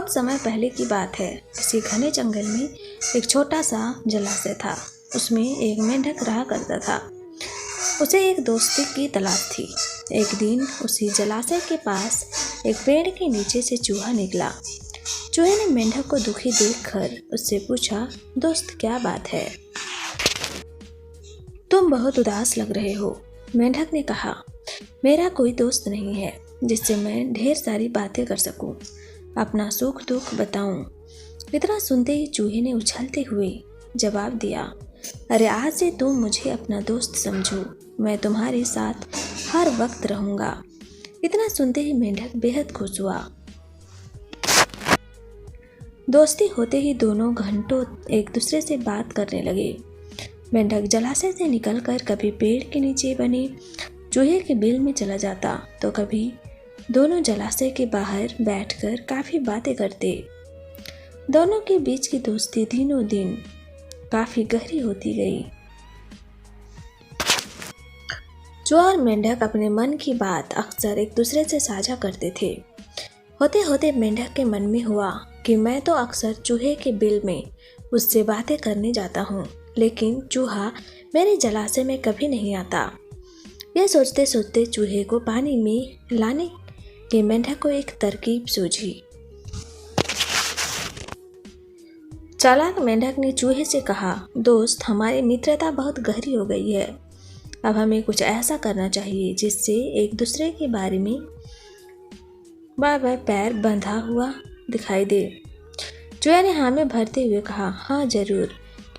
बहुत समय पहले की बात है। किसी घने जंगल में एक छोटा सा जलाशय था। उसमें एक मेंढक रहा करता था। उसे एक दोस्ती की तलाश थी। एक दिन उसी जलाशय के पास एक पेड़ के नीचे से चूहा निकला। चूहे ने मेंढक को दुखी देखकर उससे पूछा, दोस्त क्या बात है? तुम बहुत उदास लग रहे हो। मेंढक ने कहा, मेरा कोई दोस्त नहीं है जिससे मैं ढेर सारी बातें कर सकूं, अपना सुख दुख बताऊं। इतना सुनते ही चूहे ने उछलते हुए जवाब दिया, अरे आज से तुम मुझे अपना दोस्त समझो, मैं तुम्हारे साथ हर वक्त रहूंगा। इतना सुनते ही मेंढक बेहद खुश हुआ। दोस्ती होते ही दोनों घंटों एक दूसरे से बात करने लगे। मेंढक जलाशय से निकलकर कभी पेड़ के नीचे बने चूहे के बिल में चला जाता तो कभी दोनों जलाशय के बाहर बैठकर काफ़ी बातें करते। दोनों के बीच की दोस्ती दिनों दिन काफ़ी गहरी होती गई। चूहा और मेंढक अपने मन की बात अक्सर एक दूसरे से साझा करते थे। होते होते मेंढक के मन में हुआ कि मैं तो अक्सर चूहे के बिल में उससे बातें करने जाता हूँ, लेकिन चूहा मेरे जलाशय में कभी नहीं आता। यह सोचते सोचते चूहे को पानी में लाने के मेंढक को एक तरकीब सूझी। चालाक मेंढक ने चूहे से कहा, दोस्त, हमारी मित्रता बहुत गहरी हो गई है। अब हमें कुछ ऐसा करना चाहिए जिससे एक दूसरे के बारे में बार बार पैर बंधा हुआ दिखाई दे। चूहे ने हाँ में भरते हुए कहा, हाँ जरूर,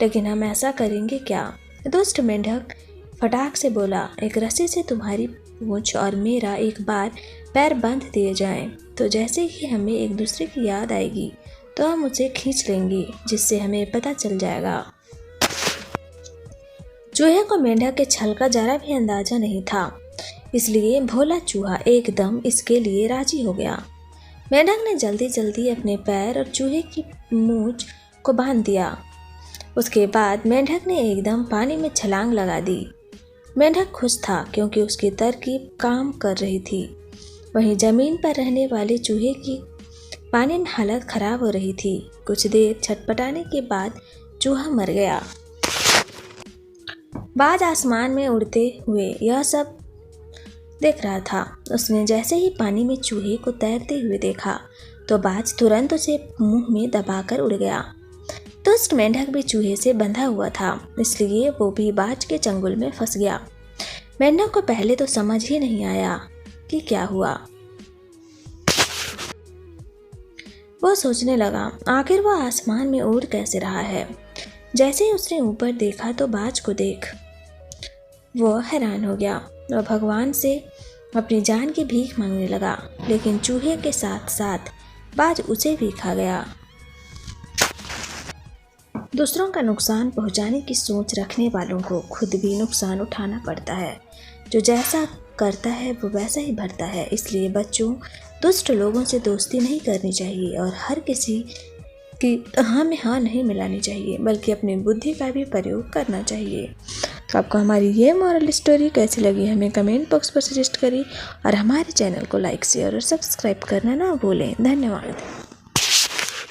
लेकिन हम ऐसा करेंगे क्या? दोस्त मेंढक फटाक से बोला, एक रस्सी से तुम्हारी पूंछ और मेरा एक बार पैर बांध दिए जाएं, तो जैसे ही हमें एक दूसरे की याद आएगी तो हम उसे खींच लेंगे, जिससे हमें पता चल जाएगा। चूहे को मेंढक के छल का जरा भी अंदाजा नहीं था, इसलिए भोला चूहा एकदम इसके लिए राजी हो गया। मेंढक ने जल्दी जल्दी अपने पैर और चूहे की मूंछ को बांध दिया। उसके बाद मेंढक ने एकदम पानी में छलांग लगा दी। मेंढक खुश था क्योंकि उसकी तरकीब काम कर रही थी। वहीं जमीन पर रहने वाले चूहे की पानी में हालत खराब हो रही थी। कुछ देर छटपटाने के बाद चूहा मर गया। बाज आसमान में उड़ते हुए यह सब देख रहा था। उसने जैसे ही पानी में चूहे को तैरते हुए देखा तो बाज तुरंत उसे मुंह में दबाकर उड़ गया। दुष्ट मेंढक भी चूहे से बंधा हुआ था, इसलिए वो भी बाज के चंगुल में फंस गया। मेंढक को पहले तो समझ ही नहीं आया कि क्या हुआ। वो सोचने लगा, आखिर वो आसमान में उड़ कैसे रहा है। जैसे ही उसने ऊपर देखा तो बाज को देख वो हैरान हो गया और भगवान से अपनी जान की भीख मांगने लगा, लेकिन चूहे के साथ साथ बाज उसे भी खा गया। दूसरों का नुकसान पहुंचाने की सोच रखने वालों को खुद भी नुकसान उठाना पड़ता है। जो जैसा करता है वो वैसा ही भरता है। इसलिए बच्चों, दुष्ट लोगों से दोस्ती नहीं करनी चाहिए और हर किसी की हाँ में हाँ नहीं मिलानी चाहिए, बल्कि अपनी बुद्धि का भी प्रयोग करना चाहिए। तो आपको हमारी ये मॉरल स्टोरी कैसी लगी हमें कमेंट बॉक्स पर सजेस्ट करिए और हमारे चैनल को लाइक शेयर और सब्सक्राइब करना ना भूलें। धन्यवाद।